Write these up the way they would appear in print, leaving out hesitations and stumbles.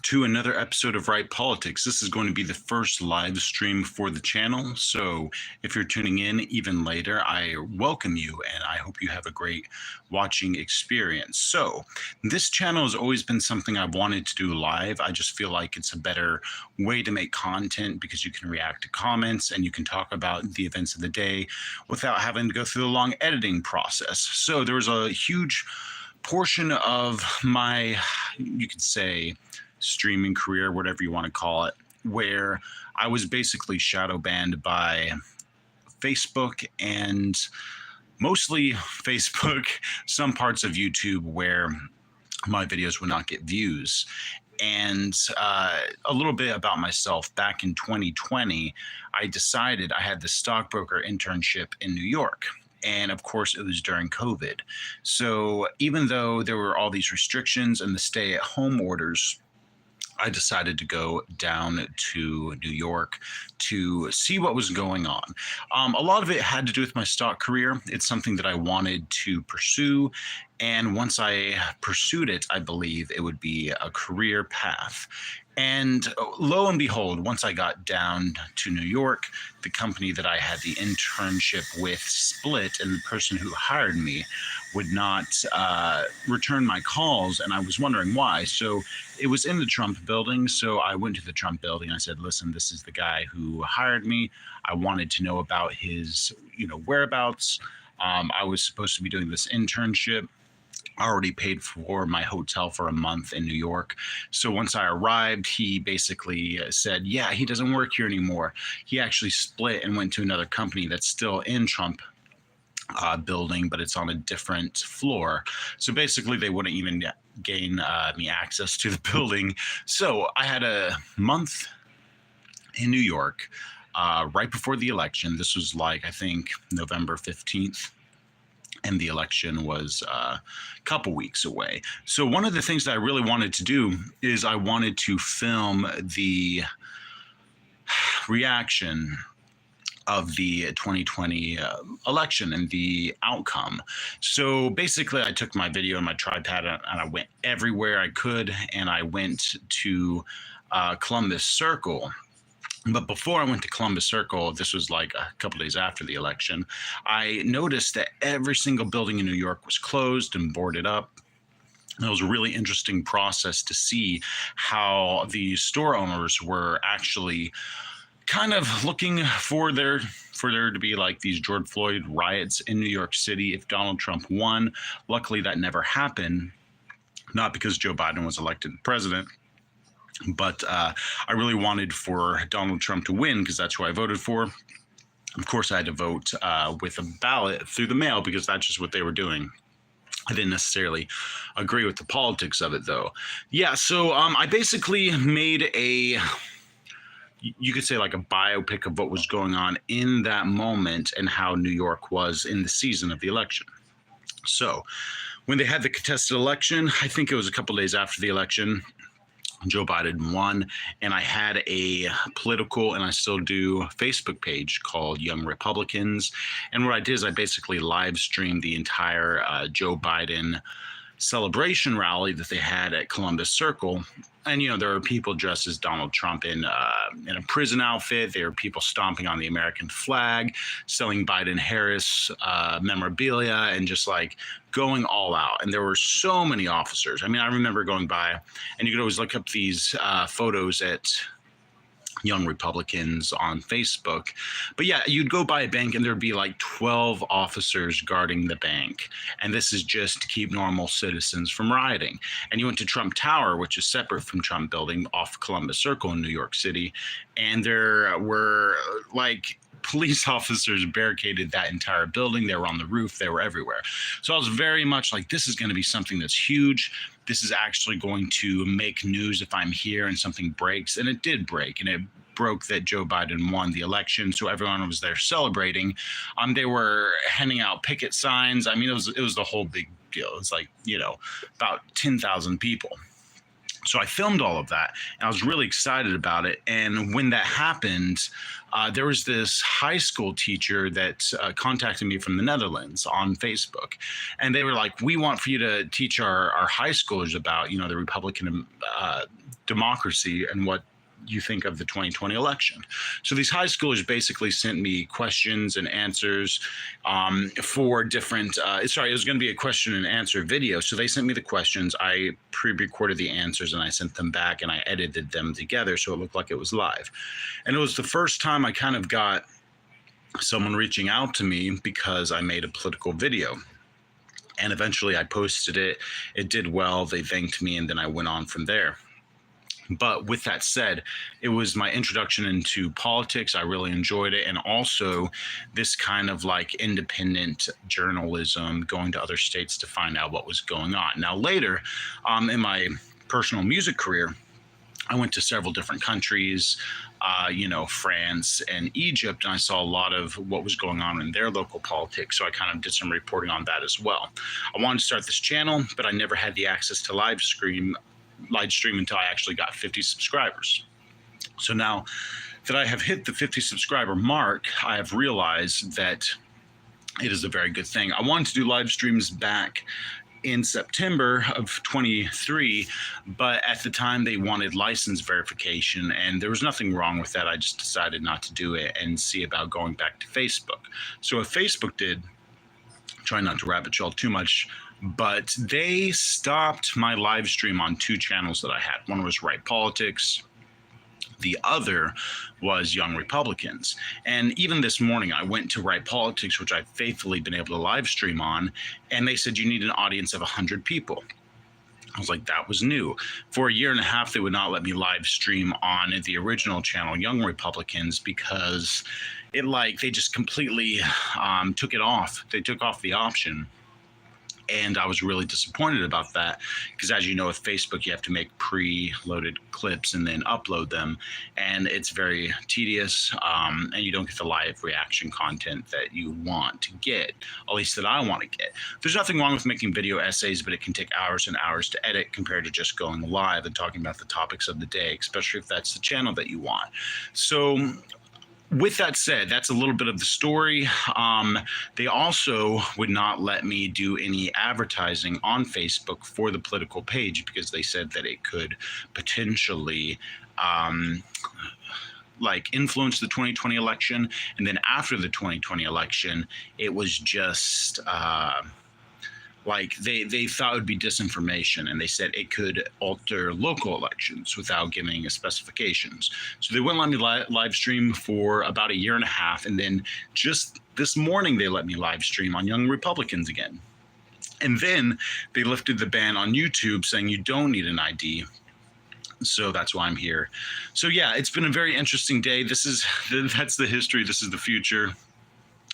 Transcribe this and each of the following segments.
to another episode of Right Politics. This is going to be the first live stream for the channel. So if you're tuning in even later, I welcome you and I hope you have a great watching experience. So this channel has always been something I've wanted to do live. I just feel like it's a better way to make content because you can react to comments and you can talk about the events of the day without having to go through the long editing process. So there was a huge portion of my, you could say, streaming career, whatever you want to call it, where I was basically shadow banned by Facebook and mostly Facebook, some parts of YouTube where my videos would not get views. And a little bit about myself. Back in 2020, I decided I had the stockbroker internship in New York. And of course, it was during COVID. So even though there were all these restrictions and the stay at home orders, I decided to go down to New York to see what was going on. A lot of it had to do with my stock career. It's something that I wanted to pursue. And once I pursued it, I believe it would be a career path. And lo and behold, once I got down to New York, the company that I had the internship with split, and the person who hired me would not return my calls. And I was wondering why. So it was in the Trump building. So I went to the Trump building. I said, listen, this is the guy who hired me. I wanted to know about his, whereabouts. I was supposed to be doing this internship. I already paid for my hotel for a month in New York. So once I arrived, he basically said, yeah, he doesn't work here anymore. He actually split and went to another company that's still in Trump building, but it's on a different floor. So basically they wouldn't even gain me access to the building. So I had a month in New York right before the election. This was like, I think, November 15th. And the election was a couple weeks away. So one of the things that I really wanted to do is I wanted to film the reaction of the 2020 election and the outcome. So basically I took my video and my tripod and I went everywhere I could, and I went to Columbus Circle. But before I went to Columbus Circle, this was like a couple days after the election, I noticed that every single building in New York was closed and boarded up. And it was a really interesting process to see how the store owners were actually kind of looking for there to be like these George Floyd riots in New York City if Donald Trump won. Luckily, that never happened, not because Joe Biden was elected president. But I really wanted for Donald Trump to win because that's who I voted for. Of course, I had to vote with a ballot through the mail because that's just what they were doing. I didn't necessarily agree with the politics of it, though. Yeah, so I basically made you could say like a biopic of what was going on in that moment and how New York was in the season of the election. So when they had the contested election, I think it was a couple days after the election, Joe Biden won, and I had a political, and I still do, Facebook page called Young Republicans. And what I did is I basically live streamed the entire Joe Biden celebration rally that they had at Columbus Circle. And, there are people dressed as Donald Trump in a prison outfit. There are people stomping on the American flag, selling Biden-Harris memorabilia, and just like going all out. And there were so many officers. I mean, I remember going by, and you could always look up these photos at Young Republicans on Facebook. But yeah, you'd go by a bank and there'd be like 12 officers guarding the bank. And this is just to keep normal citizens from rioting. And you went to Trump Tower, which is separate from Trump Building off Columbus Circle in New York City. And there were like police officers barricaded that entire building. They were on the roof. They were everywhere. So I was very much like, this is going to be something that's huge. This is actually going to make news if I'm here and something breaks. And it did break. And it broke that Joe Biden won the election. So everyone was there celebrating. They were handing out picket signs. I mean, it was the whole big deal. It's like, about 10,000 people. So I filmed all of that, and I was really excited about it. And when that happened, there was this high school teacher that contacted me from the Netherlands on Facebook, and they were like, "We want for you to teach our high schoolers about, the Republican democracy and what you think of the 2020 election." So these high schoolers basically sent me questions and answers for different, it was going to be a question and answer video. So they sent me the questions. I pre-recorded the answers and I sent them back and I edited them together so it looked like it was live. And it was the first time I kind of got someone reaching out to me because I made a political video. And eventually I posted it. It did well. They thanked me, and then I went on from there. But with that said, it was my introduction into politics. I really enjoyed it. And also this kind of like independent journalism, going to other states to find out what was going on. Now, later in my personal music career, I went to several different countries, France and Egypt, and I saw a lot of what was going on in their local politics. So I kind of did some reporting on that as well. I wanted to start this channel, but I never had the access to live stream until I actually got 50 subscribers. So now that I have hit the 50 subscriber mark, I have realized that it is a very good thing. I wanted to do live streams back in September of 23, but at the time they wanted license verification, and there was nothing wrong with that. I just decided not to do it and see about going back to Facebook. So what Facebook did, try not to rabbit trail too much, but they stopped my live stream on two channels that I had. One was Right Politics. The other was Young Republicans. And even this morning, I went to Right Politics, which I've faithfully been able to live stream on, and they said you need an audience of 100 people. I was like, that was new. For a year and a half, they would not let me live stream on the original channel, Young Republicans, because they just completely took it off. They took off the option. And I was really disappointed about that because, as you know, with Facebook, you have to make pre-loaded clips and then upload them. And it's very tedious, and you don't get the live reaction content that you want to get, at least that I want to get. There's nothing wrong with making video essays, but it can take hours and hours to edit compared to just going live and talking about the topics of the day, especially if that's the channel that you want. So with that said, that's a little bit of the story. They also would not let me do any advertising on Facebook for the political page because they said that it could potentially influence the 2020 election. And then after the 2020 election, it was just they thought it would be disinformation, and they said it could alter local elections without giving specifications. So they wouldn't let me live stream for about a year and a half, and then just this morning they let me live stream on Young Republicans again. And then they lifted the ban on YouTube, saying you don't need an ID. So that's why I'm here. So yeah, it's been a very interesting day. That's the history. This is the future.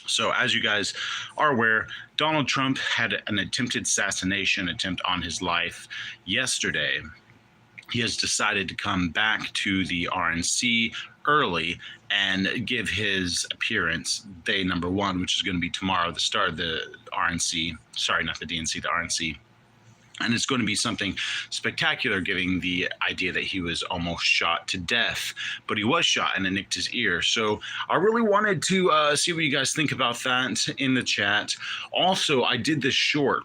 So as you guys are aware, Donald Trump had an attempted assassination attempt on his life yesterday. He has decided to come back to the RNC early and give his appearance day number one, which is going to be tomorrow, the start of the RNC. Sorry, not the DNC, the RNC. And it's going to be something spectacular, given the idea that he was almost shot to death, but he was shot and it nicked his ear. So I really wanted to see what you guys think about that in the chat. Also, I did this short.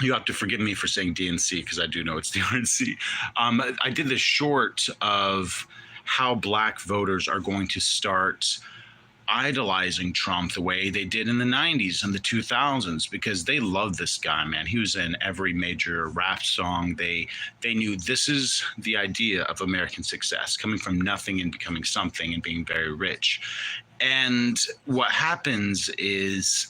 You have to forgive me for saying DNC because I do know it's the RNC. I did this short of how Black voters are going to start idolizing Trump the way they did in the 90s and the 2000s, because they love this guy, man. He was in every major rap song. They knew this is the idea of American success, coming from nothing and becoming something and being very rich. And what happens is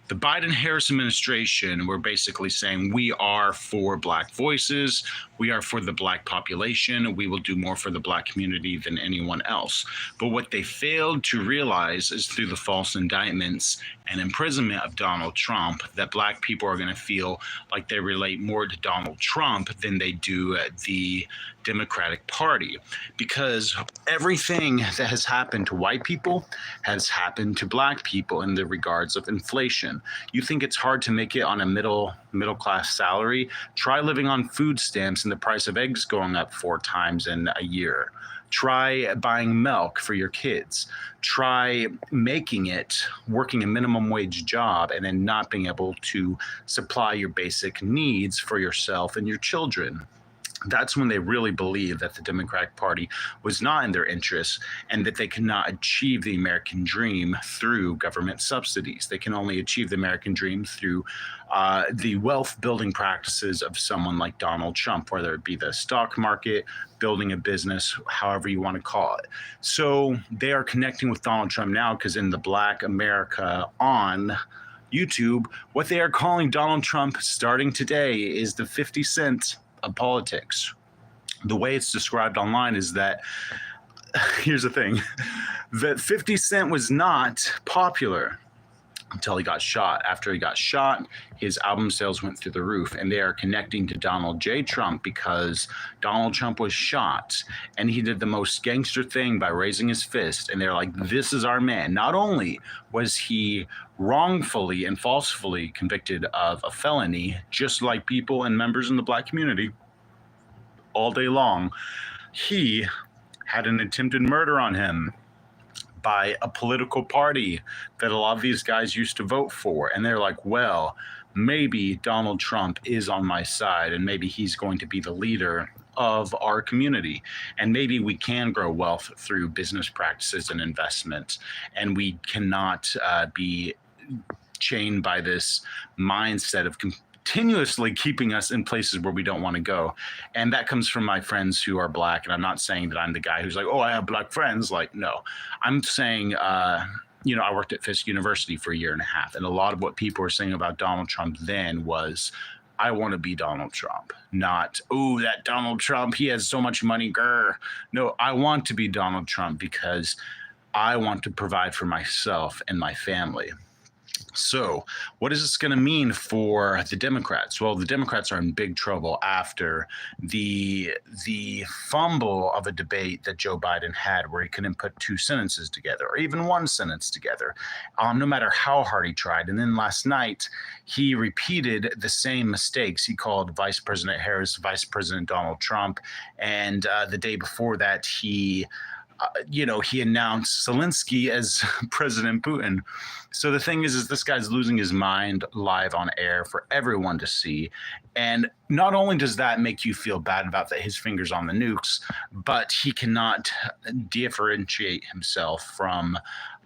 the Biden-Harris administration were basically saying, we are for Black voices, we are for the Black population, we will do more for the Black community than anyone else. But what they failed to realize is through the false indictments and imprisonment of Donald Trump, that Black people are going to feel like they relate more to Donald Trump than they do the Democratic Party, because everything that has happened to white people has happened to Black people in the regards of inflation. You think it's hard to make it on a middle class salary? Try living on food stamps in the price of eggs going up 4 times in a year. Try buying milk for your kids. Try making it working a minimum wage job and then not being able to supply your basic needs for yourself and your children. That's when they really believe that the Democratic Party was not in their interests and that they cannot achieve the American dream through government subsidies. They can only achieve the American dream through the wealth building practices of someone like Donald Trump, whether it be the stock market, building a business, however you want to call it. So they are connecting with Donald Trump now because in the Black America on YouTube, what they are calling Donald Trump starting today is the 50 Cent of politics. The way it's described online is that, here's the thing, that 50 Cent was not popular until he got shot. After he got shot, his album sales went through the roof, and they are connecting to Donald J. Trump because Donald Trump was shot, and he did the most gangster thing by raising his fist, and they're like, this is our man. Not only was he wrongfully and falsely convicted of a felony, just like people and members in the Black community all day long, he had an attempted murder on him by a political party that a lot of these guys used to vote for. And they're like, well, maybe Donald Trump is on my side and maybe he's going to be the leader of our community. And maybe we can grow wealth through business practices and investment. And we cannot be chained by this mindset of continuously keeping us in places where we don't want to go. And that comes from my friends who are Black. And I'm not saying that I'm the guy who's like, oh, I have Black friends. Like, no, I'm saying, I worked at Fisk University for 1.5 years. And a lot of what people were saying about Donald Trump then was, I want to be Donald Trump, not, oh, that Donald Trump, he has so much money. Grr. No, I want to be Donald Trump because I want to provide for myself and my family. So what is this going to mean for the Democrats? Well, the Democrats are in big trouble after the fumble of a debate that Joe Biden had where he couldn't put 2 sentences together or even 1 sentence together, no matter how hard he tried. And then last night, he repeated the same mistakes. He called Vice President Harris Vice President Donald Trump. And the day before that, he announced Zelensky as President Putin. So the thing is this guy's losing his mind live on air for everyone to see. And not only does that make you feel bad about that his finger's on the nukes, but he cannot differentiate himself from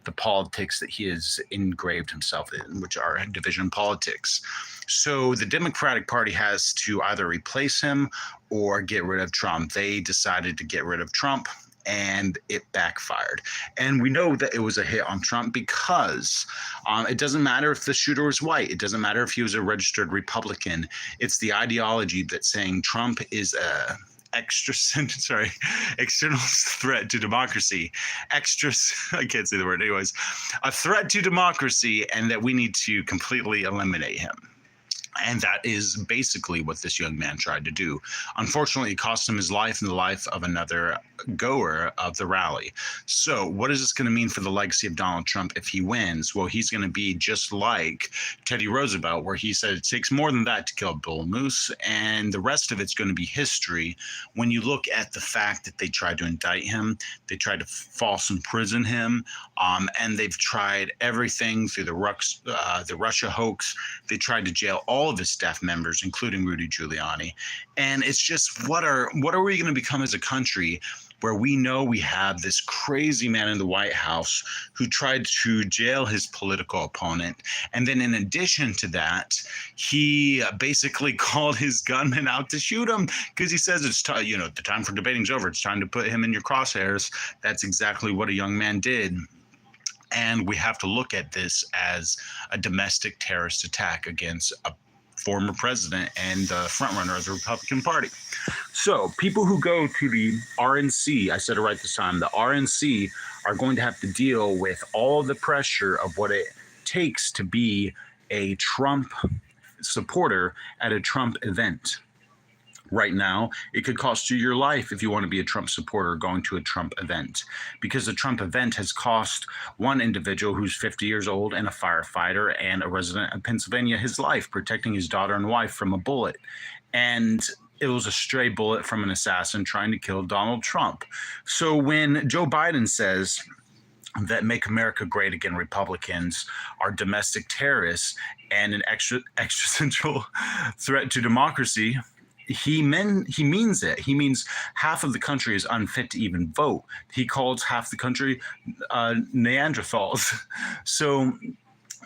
the politics that he has engraved himself in, which are division politics. So the Democratic Party has to either replace him or get rid of Trump. They decided to get rid of Trump, and it backfired. And we know that it was a hit on Trump because it doesn't matter if the shooter was white. It doesn't matter if he was a registered Republican. It's the ideology that's saying Trump is a external threat to democracy. I can't say the word. Anyways, a threat to democracy, and that we need to completely eliminate him. And that is basically what this young man tried to do. Unfortunately, it cost him his life and the life of another goer of the rally. So what is this going to mean for the legacy of Donald Trump if he wins? Well, he's going to be just like Teddy Roosevelt, where he said it takes more than that to kill a bull moose. And the rest of it's going to be history. When you look at the fact that they tried to indict him, they tried to false imprison him, and they've tried everything through the Russia hoax. They tried to jail all of his staff members, including Rudy Giuliani. And it's just, what are we going to become as a country where we know we have this crazy man in the White House who tried to jail his political opponent. And then in addition to that, he basically called his gunman out to shoot him because he says it's time, the time for debating's over. It's time to put him in your crosshairs. That's exactly what a young man did. And we have to look at this as a domestic terrorist attack against a former president and the frontrunner of the Republican Party. So people who go to the RNC, I said it right this time, the RNC are going to have to deal with all the pressure of what it takes to be a Trump supporter at a Trump event. Right now, it could cost you your life if you want to be a Trump supporter going to a Trump event, because the Trump event has cost one individual who's 50 years old and a firefighter and a resident of Pennsylvania his life, protecting his daughter and wife from a bullet. And it was a stray bullet from an assassin trying to kill Donald Trump. So when Joe Biden says that Make America Great Again Republicans are domestic terrorists and an existential threat to democracy, he means it. He means half of the country is unfit to even vote. He calls half the country Neanderthals. So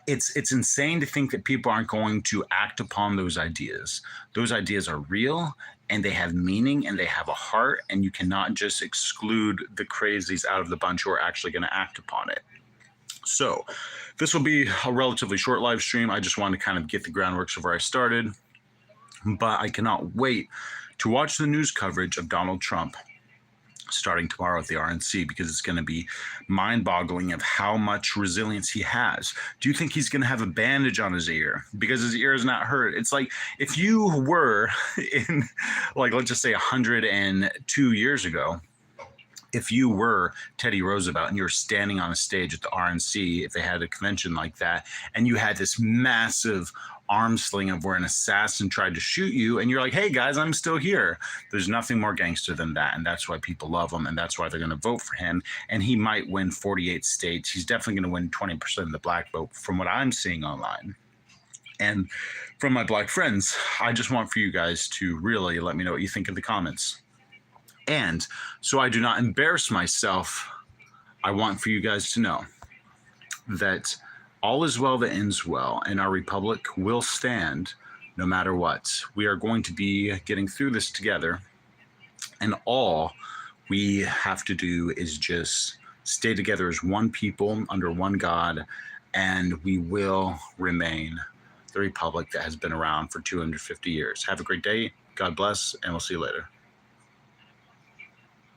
it's insane to think that people aren't going to act upon those ideas. Those ideas are real and they have meaning and they have a heart, and you cannot just exclude the crazies out of the bunch who are actually going to act upon it. So this will be a relatively short live stream. I just wanted to kind of get the groundwork of where I started, but I cannot wait to watch the news coverage of Donald Trump starting tomorrow at the RNC, because it's going to be mind-boggling of how much resilience he has. Do you think he's going to have a bandage on his ear because his ear is not hurt? It's like if you were in, like, let's just say 102 years ago, if you were Teddy Roosevelt and you were standing on a stage at the RNC, if they had a convention like that, and you had this massive arm sling of where an assassin tried to shoot you, and you're like, hey guys, I'm still here. There's nothing more gangster than that. And that's why people love him. And that's why they're going to vote for him. And he might win 48 states. He's definitely going to win 20% of the black vote from what I'm seeing online. And from my black friends, I just want for you guys to really let me know what you think in the comments. And so I do not embarrass myself, I want for you guys to know that all is well that ends well, and our republic will stand no matter what. We are going to be getting through this together, and all we have to do is just stay together as one people under one God, and we will remain the republic that has been around for 250 years. Have a great day. God bless, and we'll see you later.